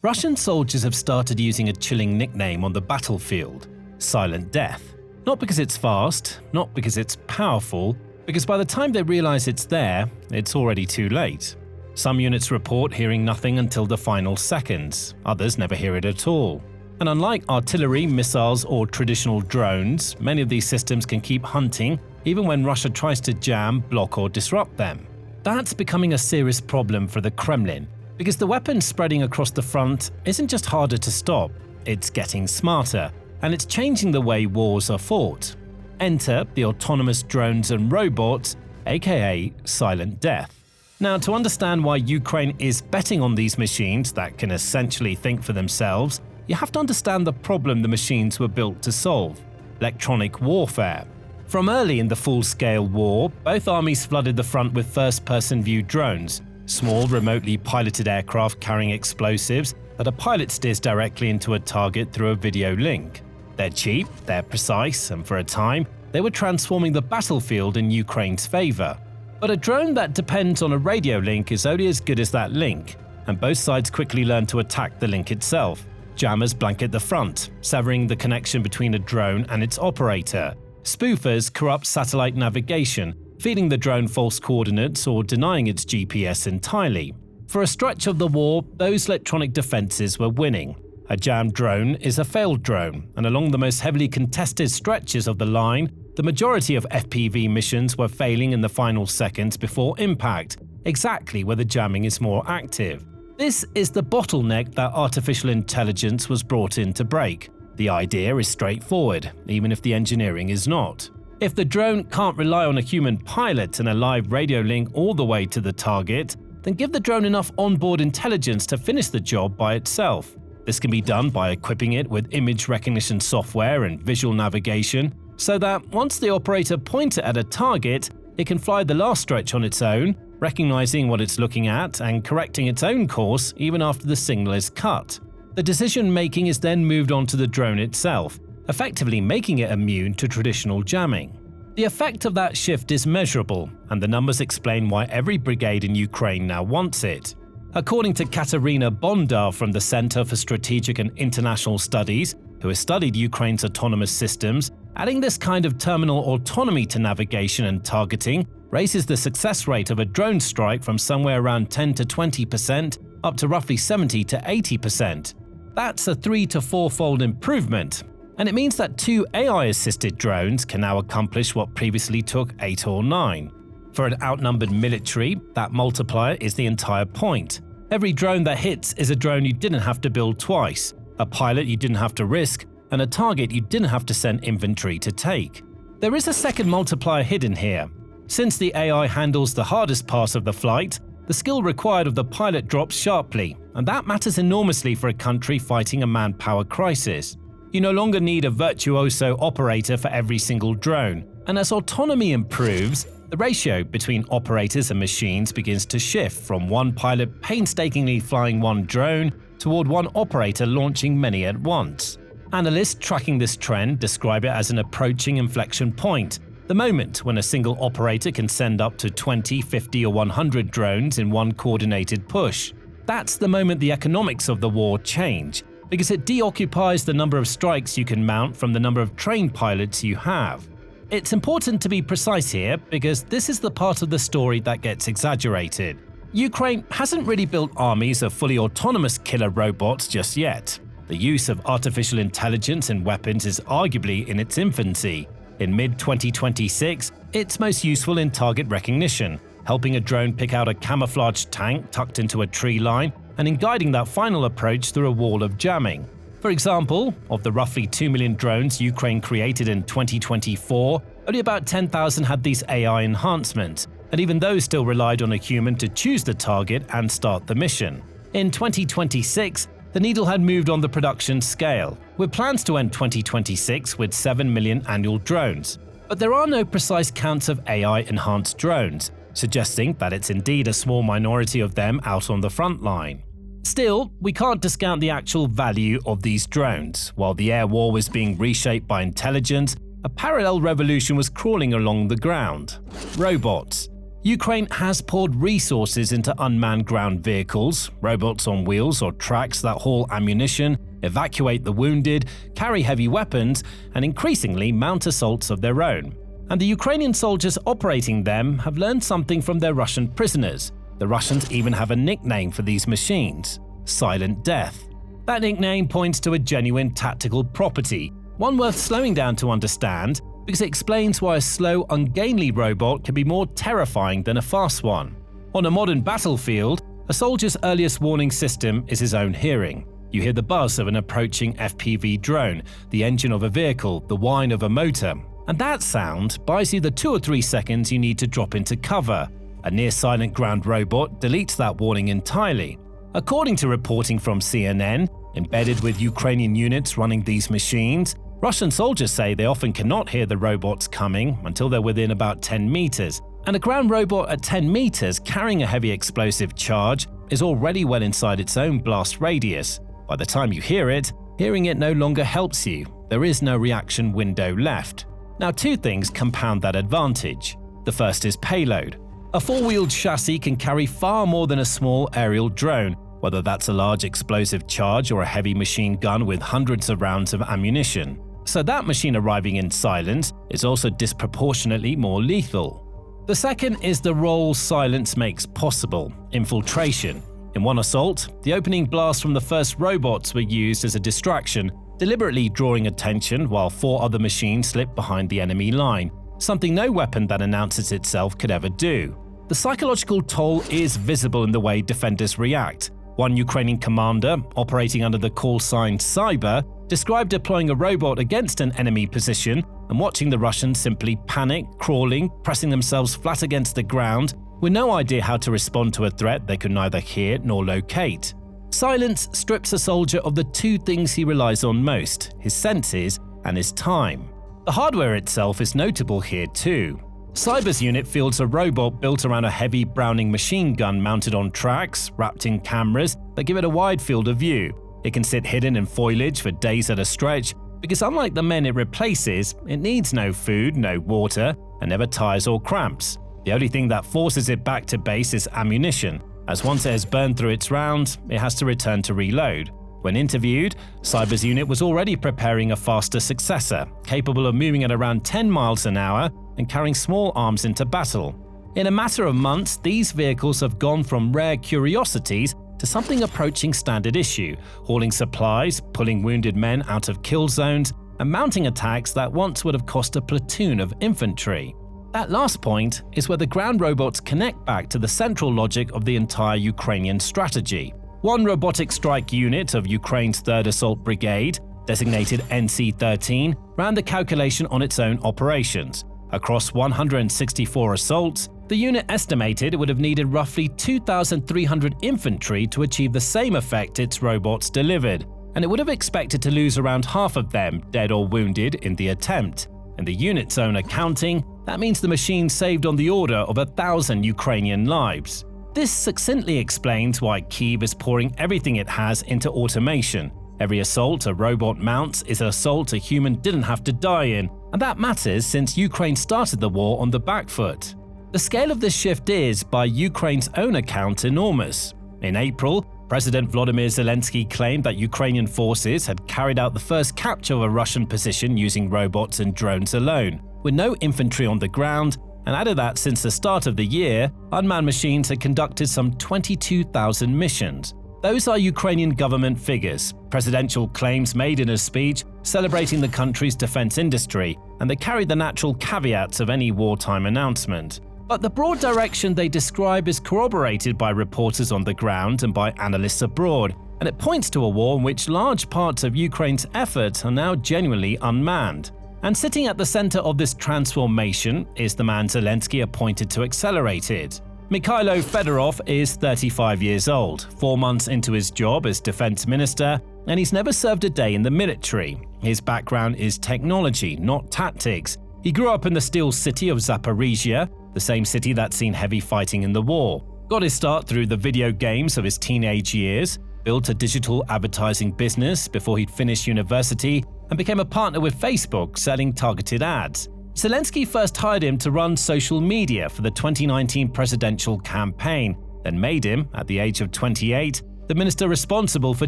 Russian soldiers have started using a chilling nickname on the battlefield: Silent Death. Not because it's fast, not because it's powerful, because by the time they realize it's there, it's already too late. Some units report hearing nothing until the final seconds, others never hear it at all. And unlike artillery, missiles, or traditional drones, many of these systems can keep hunting even when Russia tries to jam, block, or disrupt them. That's becoming a serious problem for the Kremlin, because the weapons spreading across the front isn't just harder to stop, it's getting smarter, and it's changing the way wars are fought. Enter the autonomous drones and robots, aka Silent Death. Now, to understand why Ukraine is betting on these machines that can essentially think for themselves, you have to understand the problem the machines were built to solve: electronic warfare. From early in the full-scale war, both armies flooded the front with first-person view drones, small remotely piloted aircraft carrying explosives that a pilot steers directly into a target through a video link. They're cheap, they're precise, and for a time, they were transforming the battlefield in Ukraine's favor. But a drone that depends on a radio link is only as good as that link, and both sides quickly learn to attack the link itself. Jammers blanket the front, severing the connection between a drone and its operator. Spoofers corrupt satellite navigation, feeding the drone false coordinates or denying its GPS entirely. For a stretch of the war, those electronic defenses were winning. A jammed drone is a failed drone, and along the most heavily contested stretches of the line, the majority of FPV missions were failing in the final seconds before impact, exactly where the jamming is more active. This is the bottleneck that artificial intelligence was brought in to break. The idea is straightforward, even if the engineering is not. If the drone can't rely on a human pilot and a live radio link all the way to the target, then give the drone enough onboard intelligence to finish the job by itself. This can be done by equipping it with image recognition software and visual navigation, so that once the operator points it at a target, it can fly the last stretch on its own, recognizing what it's looking at and correcting its own course even after the signal is cut. The decision-making is then moved on to the drone itself, effectively making it immune to traditional jamming. The effect of that shift is measurable, and the numbers explain why every brigade in Ukraine now wants it. According to Katerina Bondar from the Center for Strategic and International Studies, who has studied Ukraine's autonomous systems, adding this kind of terminal autonomy to navigation and targeting raises the success rate of a drone strike from somewhere around 10 to 20% up to roughly 70 to 80%. That's a 3 to 4-fold improvement, and it means that 2 AI-assisted drones can now accomplish what previously took 8 or 9. For an outnumbered military, that multiplier is the entire point. Every drone that hits is a drone you didn't have to build twice, a pilot you didn't have to risk, and a target you didn't have to send inventory to take. There is a second multiplier hidden here. Since the AI handles the hardest part of the flight, the skill required of the pilot drops sharply, and that matters enormously for a country fighting a manpower crisis. You no longer need a virtuoso operator for every single drone, and as autonomy improves, the ratio between operators and machines begins to shift from one pilot painstakingly flying one drone toward one operator launching many at once. Analysts tracking this trend describe it as an approaching inflection point, the moment when a single operator can send up to 20, 50, or 100 drones in one coordinated push. That's the moment the economics of the war change, because it deoccupies the number of strikes you can mount from the number of trained pilots you have. It's important to be precise here, because this is the part of the story that gets exaggerated. Ukraine hasn't really built armies of fully autonomous killer robots just yet. The use of artificial intelligence in weapons is arguably in its infancy. In mid-2026, it's most useful in target recognition, helping a drone pick out a camouflaged tank tucked into a tree line, and in guiding that final approach through a wall of jamming. For example, of the roughly 2 million drones Ukraine created in 2024, only about 10,000 had these AI enhancements, and even those still relied on a human to choose the target and start the mission. In 2026, the needle had moved on the production scale, with plans to end 2026 with 7 million annual drones. But there are no precise counts of AI-enhanced drones, suggesting that it's indeed a small minority of them out on the front line. Still, we can't discount the actual value of these drones. While the air war was being reshaped by intelligence, a parallel revolution was crawling along the ground: robots. Ukraine has poured resources into unmanned ground vehicles, robots on wheels or tracks that haul ammunition, evacuate the wounded, carry heavy weapons, and increasingly mount assaults of their own. And the Ukrainian soldiers operating them have learned something from their Russian prisoners. The Russians even have a nickname for these machines: Silent Death. That nickname points to a genuine tactical property, one worth slowing down to understand, because it explains why a slow, ungainly robot can be more terrifying than a fast one. On a modern battlefield, a soldier's earliest warning system is his own hearing. You hear the buzz of an approaching FPV drone, the engine of a vehicle, the whine of a motor, and that sound buys you the 2 or 3 seconds you need to drop into cover. A near-silent ground robot deletes that warning entirely. According to reporting from CNN, embedded with Ukrainian units running these machines, Russian soldiers say they often cannot hear the robots coming until they're within about 10 meters, and a ground robot at 10 meters carrying a heavy explosive charge is already well inside its own blast radius. By the time you hear it, hearing it no longer helps you. There is no reaction window left. Now, 2 things compound that advantage. The first is payload. A 4-wheeled chassis can carry far more than a small aerial drone, whether that's a large explosive charge or a heavy machine gun with hundreds of rounds of ammunition. So that machine arriving in silence is also disproportionately more lethal. The second is the role silence makes possible: infiltration. In one assault, the opening blast from the first robots were used as a distraction, deliberately drawing attention while 4 other machines slipped behind the enemy line, something no weapon that announces itself could ever do. The psychological toll is visible in the way defenders react. One Ukrainian commander, operating under the call sign Cyber, described deploying a robot against an enemy position and watching the Russians simply panic, crawling, pressing themselves flat against the ground, with no idea how to respond to a threat they could neither hear nor locate. Silence strips a soldier of the 2 things he relies on most: his senses and his time. The hardware itself is notable here too. Cyber's unit fields a robot built around a heavy Browning machine gun mounted on tracks, wrapped in cameras that give it a wide field of view. It can sit hidden in foliage for days at a stretch, because unlike the men it replaces, it needs no food, no water, and never tires or cramps. The only thing that forces it back to base is ammunition, as once it has burned through its rounds, it has to return to reload. When interviewed, Cyber's unit was already preparing a faster successor, capable of moving at around 10 miles an hour and carrying small arms into battle. In a matter of months, these vehicles have gone from rare curiosities to something approaching standard issue, hauling supplies, pulling wounded men out of kill zones, and mounting attacks that once would have cost a platoon of infantry. That last point is where the ground robots connect back to the central logic of the entire Ukrainian strategy. One robotic strike unit of Ukraine's 3rd Assault Brigade, designated NC-13, ran the calculation on its own operations. Across 164 assaults, the unit estimated it would have needed roughly 2,300 infantry to achieve the same effect its robots delivered, and it would have expected to lose around half of them, dead or wounded, in the attempt. In the unit's own accounting, that means the machine saved on the order of 1,000 Ukrainian lives. This succinctly explains why Kyiv is pouring everything it has into automation. Every assault a robot mounts is an assault a human didn't have to die in, and that matters since Ukraine started the war on the back foot. The scale of this shift is, by Ukraine's own account, enormous. In April, President Volodymyr Zelensky claimed that Ukrainian forces had carried out the first capture of a Russian position using robots and drones alone, with no infantry on the ground, and added that since the start of the year, unmanned machines had conducted some 22,000 missions. Those are Ukrainian government figures, presidential claims made in a speech celebrating the country's defense industry, and they carry the natural caveats of any wartime announcement. But the broad direction they describe is corroborated by reporters on the ground and by analysts abroad, and it points to a war in which large parts of Ukraine's efforts are now genuinely unmanned. And sitting at the center of this transformation is the man Zelensky appointed to accelerate it. Mykhailo Fedorov is 35 years old, 4 months into his job as defense minister, and he's never served a day in the military. His background is technology, not tactics. He grew up in the steel city of Zaporizhia, the same city that's seen heavy fighting in the war. Got his start through the video games of his teenage years, built a digital advertising business before he'd finished university, and became a partner with Facebook selling targeted ads. Zelensky first hired him to run social media for the 2019 presidential campaign, then made him, at the age of 28, the minister responsible for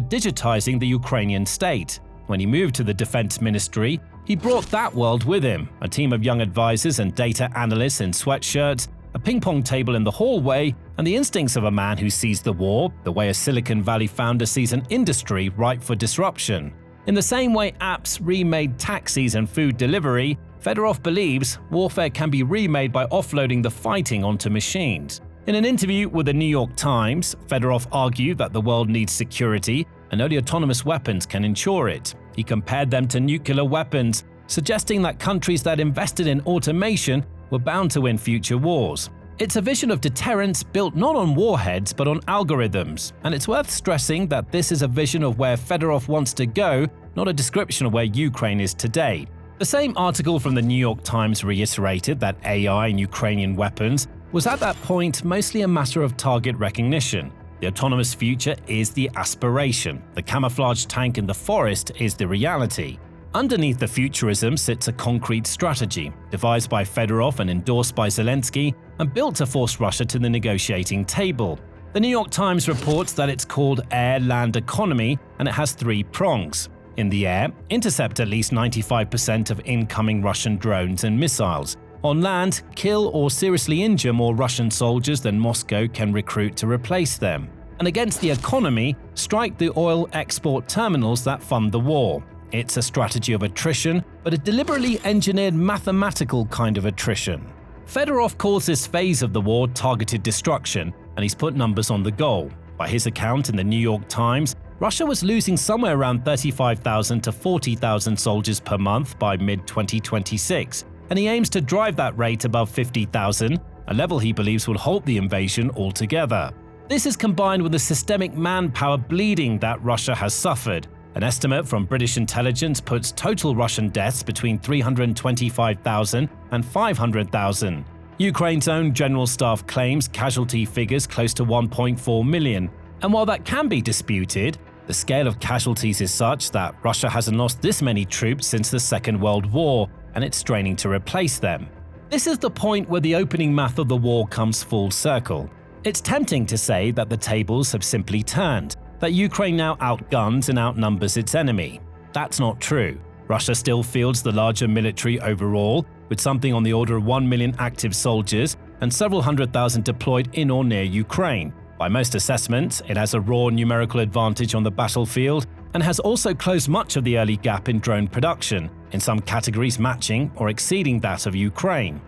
digitizing the Ukrainian state. When he moved to the defense ministry, he brought that world with him, a team of young advisors and data analysts in sweatshirts, a ping-pong table in the hallway, and the instincts of a man who sees the war the way a Silicon Valley founder sees an industry ripe for disruption. In the same way apps remade taxis and food delivery, Fedorov believes warfare can be remade by offloading the fighting onto machines. In an interview with the New York Times, Fedorov argued that the world needs security and only autonomous weapons can ensure it. He compared them to nuclear weapons, suggesting that countries that invested in automation were bound to win future wars. It's a vision of deterrence built not on warheads but on algorithms, and it's worth stressing that this is a vision of where Fedorov wants to go, not a description of where Ukraine is today. The same article from the New York Times reiterated that AI in Ukrainian weapons was at that point mostly a matter of target recognition. The autonomous future is the aspiration. The camouflage tank in the forest is the reality. Underneath the futurism sits a concrete strategy, devised by Fedorov and endorsed by Zelensky, and built to force Russia to the negotiating table. The New York Times reports that it's called air-land economy, and it has 3 prongs. In the air, intercept at least 95% of incoming Russian drones and missiles. On land, kill or seriously injure more Russian soldiers than Moscow can recruit to replace them. And against the economy, strike the oil export terminals that fund the war. It's a strategy of attrition, but a deliberately engineered mathematical kind of attrition. Fedorov calls this phase of the war targeted destruction, and he's put numbers on the goal. By his account in the New York Times, Russia was losing somewhere around 35,000 to 40,000 soldiers per month by mid-2026, and he aims to drive that rate above 50,000, a level he believes will halt the invasion altogether. This is combined with the systemic manpower bleeding that Russia has suffered. An estimate from British intelligence puts total Russian deaths between 325,000 and 500,000. Ukraine's own general staff claims casualty figures close to 1.4 million. And while that can be disputed, the scale of casualties is such that Russia hasn't lost this many troops since the Second World War, and it's straining to replace them. This is the point where the opening math of the war comes full circle. It's tempting to say that the tables have simply turned, that Ukraine now outguns and outnumbers its enemy. That's not true. Russia still fields the larger military overall, with something on the order of 1 million active soldiers and several 100,000 deployed in or near Ukraine. By most assessments, it has a raw numerical advantage on the battlefield and has also closed much of the early gap in drone production, in some categories matching or exceeding that of Ukraine.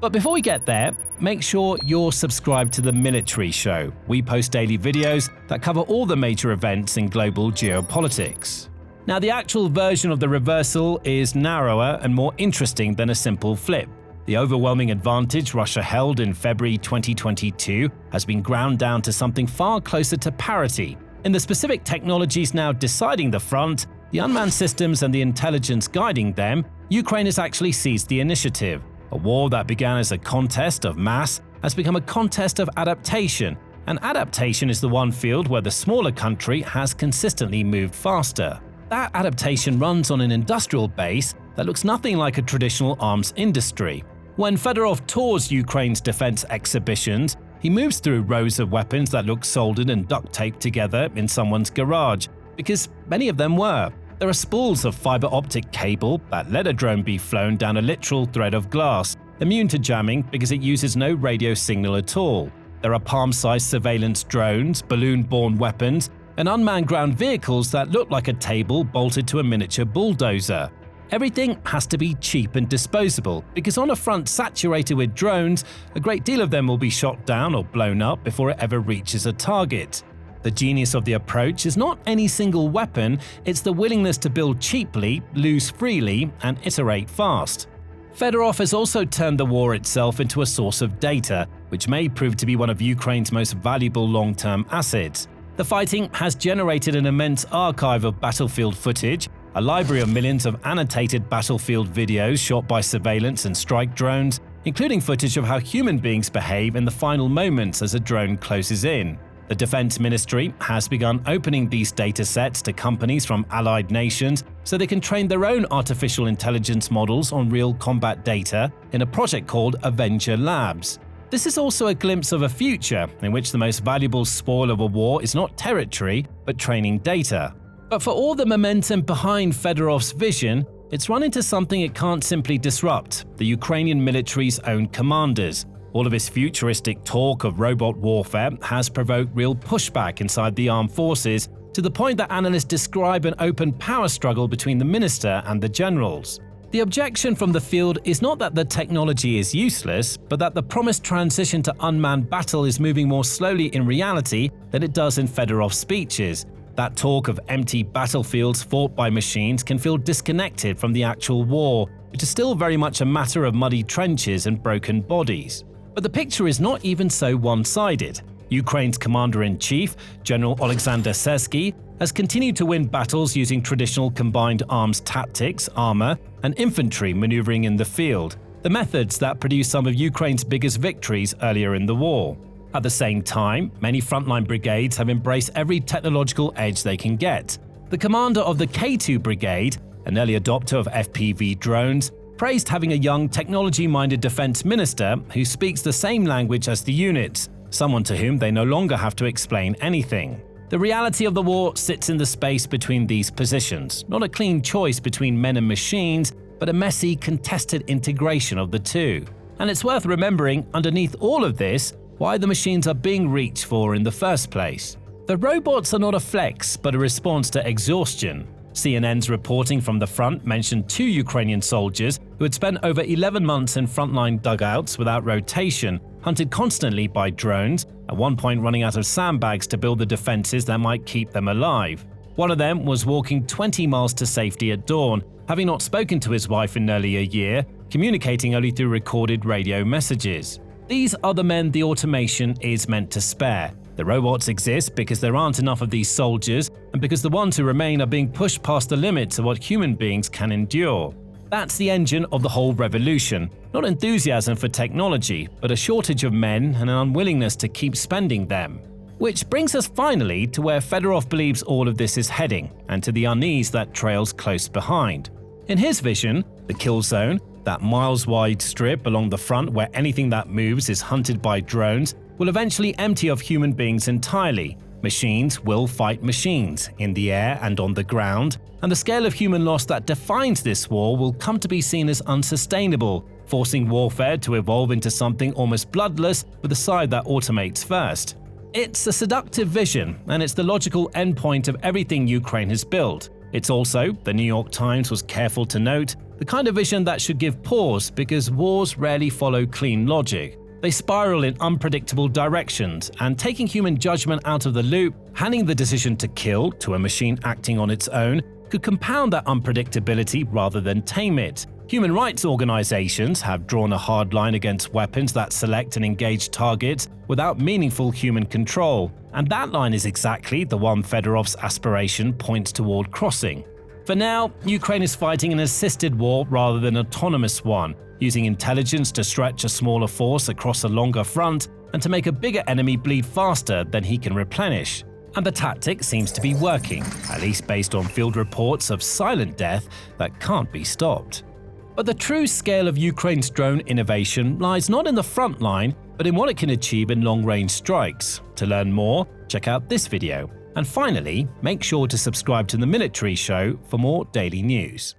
But before we get there, make sure you're subscribed to The Military Show. We post daily videos that cover all the major events in global geopolitics. Now, the actual version of the reversal is narrower and more interesting than a simple flip. The overwhelming advantage Russia held in February 2022 has been ground down to something far closer to parity. In the specific technologies now deciding the front, the unmanned systems and the intelligence guiding them, Ukraine has actually seized the initiative. A war that began as a contest of mass has become a contest of adaptation, and adaptation is the one field where the smaller country has consistently moved faster. That adaptation runs on an industrial base that looks nothing like a traditional arms industry. When Fedorov tours Ukraine's defense exhibitions, he moves through rows of weapons that look soldered and duct taped together in someone's garage, because many of them were. There are spools of fiber optic cable that let a drone be flown down a literal thread of glass, immune to jamming because it uses no radio signal at all. There are palm-sized surveillance drones, balloon-borne weapons, and unmanned ground vehicles that look like a table bolted to a miniature bulldozer. Everything has to be cheap and disposable, because on a front saturated with drones, a great deal of them will be shot down or blown up before it ever reaches a target. The genius of the approach is not any single weapon, it's the willingness to build cheaply, lose freely, and iterate fast. Fedorov has also turned the war itself into a source of data, which may prove to be one of Ukraine's most valuable long-term assets. The fighting has generated an immense archive of battlefield footage, a library of millions of annotated battlefield videos shot by surveillance and strike drones, including footage of how human beings behave in the final moments as a drone closes in. The Defense Ministry has begun opening these datasets to companies from allied nations so they can train their own artificial intelligence models on real combat data in a project called Avenger Labs. This is also a glimpse of a future in which the most valuable spoil of a war is not territory, but training data. But for all the momentum behind Fedorov's vision, it's run into something it can't simply disrupt: the Ukrainian military's own commanders. All of this futuristic talk of robot warfare has provoked real pushback inside the armed forces, to the point that analysts describe an open power struggle between the minister and the generals. The objection from the field is not that the technology is useless, but that the promised transition to unmanned battle is moving more slowly in reality than it does in Fedorov's speeches. That talk of empty battlefields fought by machines can feel disconnected from the actual war, which is still very much a matter of muddy trenches and broken bodies. But the picture is not even so one-sided. Ukraine's commander-in-chief, General Alexander Sersky, has continued to win battles using traditional combined arms tactics, armor, and infantry maneuvering in the field, the methods that produced some of Ukraine's biggest victories earlier in the war. At the same time, many frontline brigades have embraced every technological edge they can get. The commander of the K2 Brigade, an early adopter of FPV drones, praised having a young, technology-minded defense minister who speaks the same language as the units, someone to whom they no longer have to explain anything. The reality of the war sits in the space between these positions, not a clean choice between men and machines, but a messy, contested integration of the two. And it's worth remembering, underneath all of this, why the machines are being reached for in the first place. The robots are not a flex, but a response to exhaustion. CNN's reporting from the front mentioned 2 Ukrainian soldiers who had spent over 11 months in frontline dugouts without rotation, hunted constantly by drones, at one point running out of sandbags to build the defenses that might keep them alive. One of them was walking 20 miles to safety at dawn, having not spoken to his wife in nearly a year, communicating only through recorded radio messages. These are the men the automation is meant to spare. The robots exist because there aren't enough of these soldiers, and because the ones who remain are being pushed past the limits of what human beings can endure. That's the engine of the whole revolution. Not enthusiasm for technology, but a shortage of men and an unwillingness to keep spending them. Which brings us finally to where Fedorov believes all of this is heading, and to the unease that trails close behind. In his vision, the kill zone, that miles-wide strip along the front where anything that moves is hunted by drones, will eventually empty of human beings entirely. Machines will fight machines, in the air and on the ground, and the scale of human loss that defines this war will come to be seen as unsustainable, forcing warfare to evolve into something almost bloodless with a side that automates first. It's a seductive vision, and it's the logical endpoint of everything Ukraine has built. It's also, the New York Times was careful to note, the kind of vision that should give pause because wars rarely follow clean logic. They spiral in unpredictable directions, and taking human judgment out of the loop, handing the decision to kill to a machine acting on its own, could compound that unpredictability rather than tame it. Human rights organizations have drawn a hard line against weapons that select and engage targets without meaningful human control, and that line is exactly the one Fedorov's aspiration points toward crossing. For now, Ukraine is fighting an assisted war rather than an autonomous one, using intelligence to stretch a smaller force across a longer front and to make a bigger enemy bleed faster than he can replenish. And the tactic seems to be working, at least based on field reports of silent death that can't be stopped. But the true scale of Ukraine's drone innovation lies not in the front line, but in what it can achieve in long-range strikes. To learn more, check out this video. And finally, make sure to subscribe to The Military Show for more daily news.